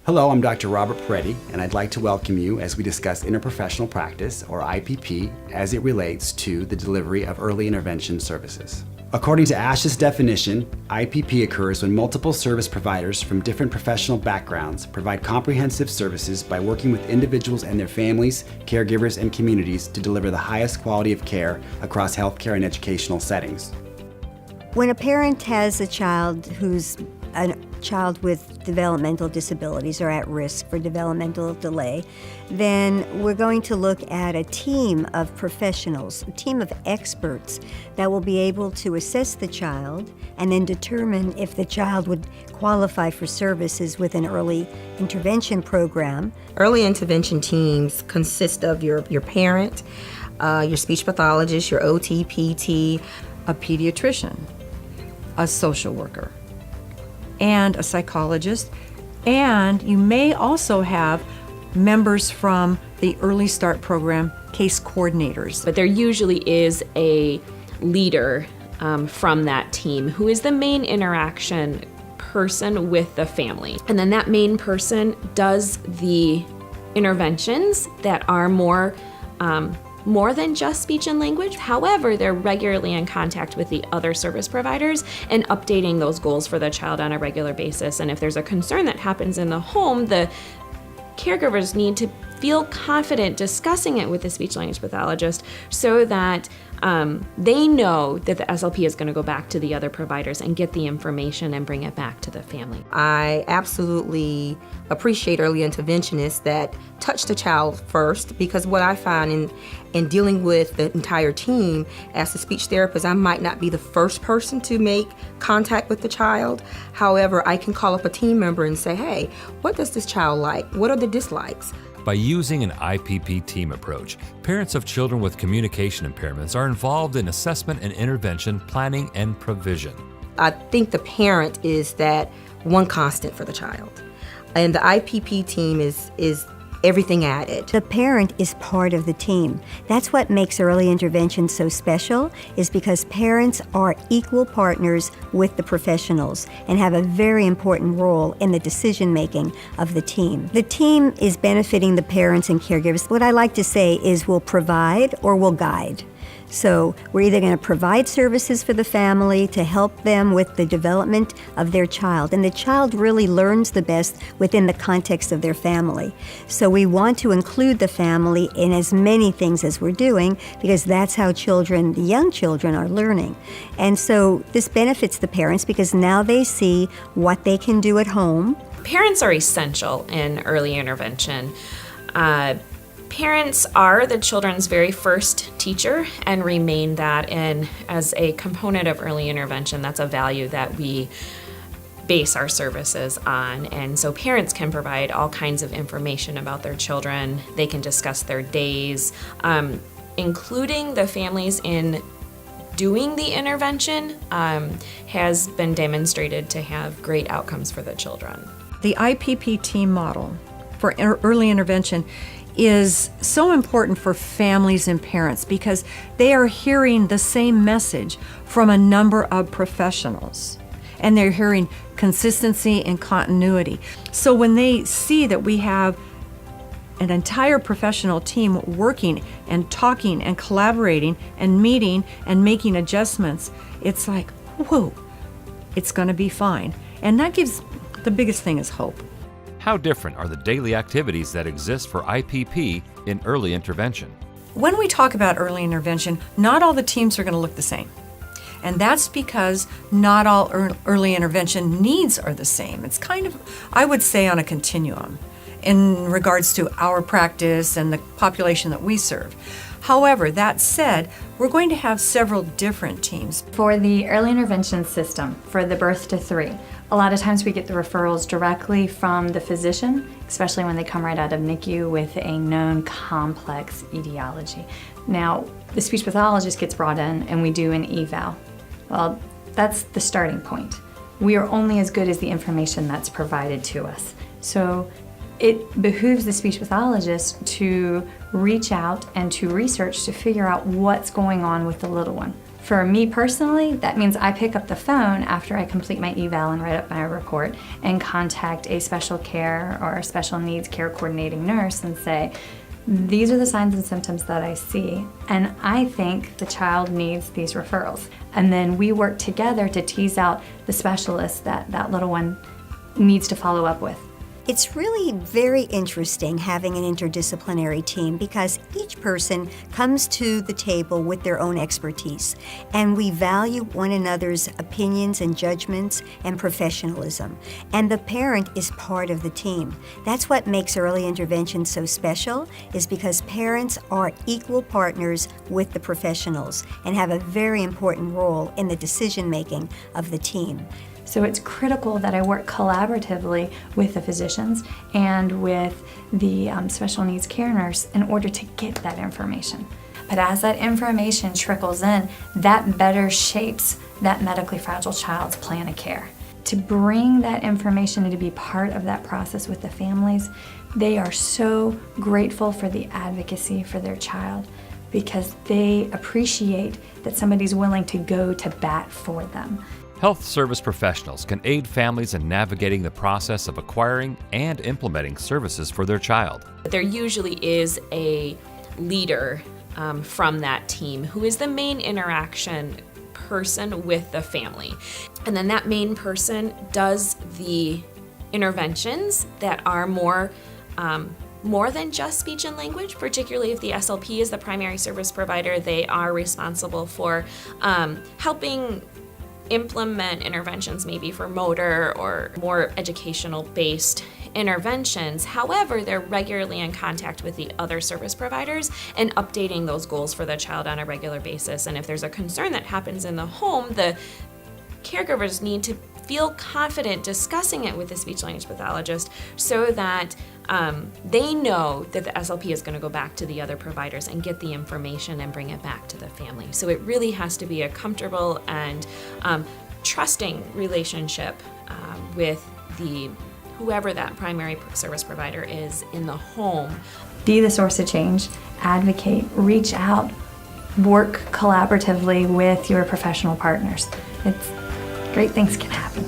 Hello, I'm Dr. Robert Peretti, and I'd like to welcome you as we discuss interprofessional practice, or IPP, as it relates to the delivery of early intervention services. According to ASHA's definition, IPP occurs when multiple service providers from different professional backgrounds provide comprehensive services by working with individuals and their families, caregivers, and communities to deliver the highest quality of care across healthcare and educational settings. When a parent has a child who's a child with developmental disabilities or at risk for developmental delay, then we're going to look at a team of professionals, a team of experts that will be able to assess the child and then determine if the child would qualify for services with an early intervention program. Early intervention teams consist of your parent, your speech pathologist, your OT, PT, a pediatrician, a social worker, and a psychologist, and you may also have members from the Early Start program, case coordinators. But there usually is a leader from that team who is the main interaction person with the family. And then that main person does the interventions that are more than just speech and language. However, they're regularly in contact with the other service providers and updating those goals for the child on a regular basis. And if there's a concern that happens in the home, the caregivers need to feel confident discussing it with the speech language pathologist so that they know that the SLP is going to go back to the other providers and get the information and bring it back to the family. I absolutely appreciate early interventionists that touch the child first, because what I find in dealing with the entire team as a speech therapist, I might not be the first person to make contact with the child. However, I can call up a team member and say, hey, what does this child like? What are the dislikes? By using an IPP team approach, parents of children with communication impairments are involved in assessment and intervention, planning, and provision. I think the parent is that one constant for the child. And the IPP team is everything added. The parent is part of the team. That's what makes early intervention so special, is because parents are equal partners with the professionals and have a very important role in the decision making of the team. The team is benefiting the parents and caregivers. What I like to say is we'll provide or we'll guide. So we're either going to provide services for the family to help them with the development of their child, and the child really learns the best within the context of their family. So we want to include the family in as many things as we're doing, because that's how children, the young children, are learning. And so this benefits the parents because now they see what they can do at home. Parents are essential in early intervention. Parents are the children's very first teacher and remain that, and as a component of early intervention, that's a value that we base our services on. And so parents can provide all kinds of information about their children. They can discuss their days, including the families in doing the intervention has been demonstrated to have great outcomes for the children. The IPP team model for early intervention is so important for families and parents because they are hearing the same message from a number of professionals, and they're hearing consistency and continuity. So when they see that we have an entire professional team working and talking and collaborating and meeting and making adjustments, it's like, whoa, it's going to be fine. And that gives, the biggest thing is hope. How different are the daily activities that exist for IPP in early intervention? When we talk about early intervention, not all the teams are going to look the same. And that's because not all early intervention needs are the same. It's kind of, I would say, on a continuum in regards to our practice and the population that we serve. However, that said, we're going to have several different teams. For the early intervention system, for the birth to 3, a lot of times we get the referrals directly from the physician, especially when they come right out of NICU with a known complex etiology. Now, the speech pathologist gets brought in and we do an eval. Well, that's the starting point. We are only as good as the information that's provided to us. So it behooves the speech pathologist to reach out and to research to figure out what's going on with the little one. For me personally, that means I pick up the phone after I complete my eval and write up my report and contact a special care or a special needs care coordinating nurse and say, these are the signs and symptoms that I see, and I think the child needs these referrals. And then we work together to tease out the specialist that that little one needs to follow up with. It's really very interesting having an interdisciplinary team because each person comes to the table with their own expertise, and we value one another's opinions and judgments and professionalism. And the parent is part of the team. That's what makes early intervention so special, is because parents are equal partners with the professionals and have a very important role in the decision-making of the team. So it's critical that I work collaboratively with the physicians and with the special needs care nurse in order to get that information. But as that information trickles in, that better shapes that medically fragile child's plan of care. To bring that information and to be part of that process with the families, they are so grateful for the advocacy for their child because they appreciate that somebody's willing to go to bat for them. Health service professionals can aid families in navigating the process of acquiring and implementing services for their child. There usually is a leader from that team who is the main interaction person with the family. And then that main person does the interventions that are more than just speech and language, particularly if the SLP is the primary service provider. They are responsible for helping implement interventions maybe for motor or more educational based interventions. However, they're regularly in contact with the other service providers and updating those goals for the child on a regular basis. And if there's a concern that happens in the home, the caregivers need to feel confident discussing it with the speech language pathologist so that they know that the SLP is going to go back to the other providers and get the information and bring it back to the family. So it really has to be a comfortable and trusting relationship with whoever that primary service provider is in the home. Be the source of change, advocate, reach out, work collaboratively with your professional partners. Great things can happen.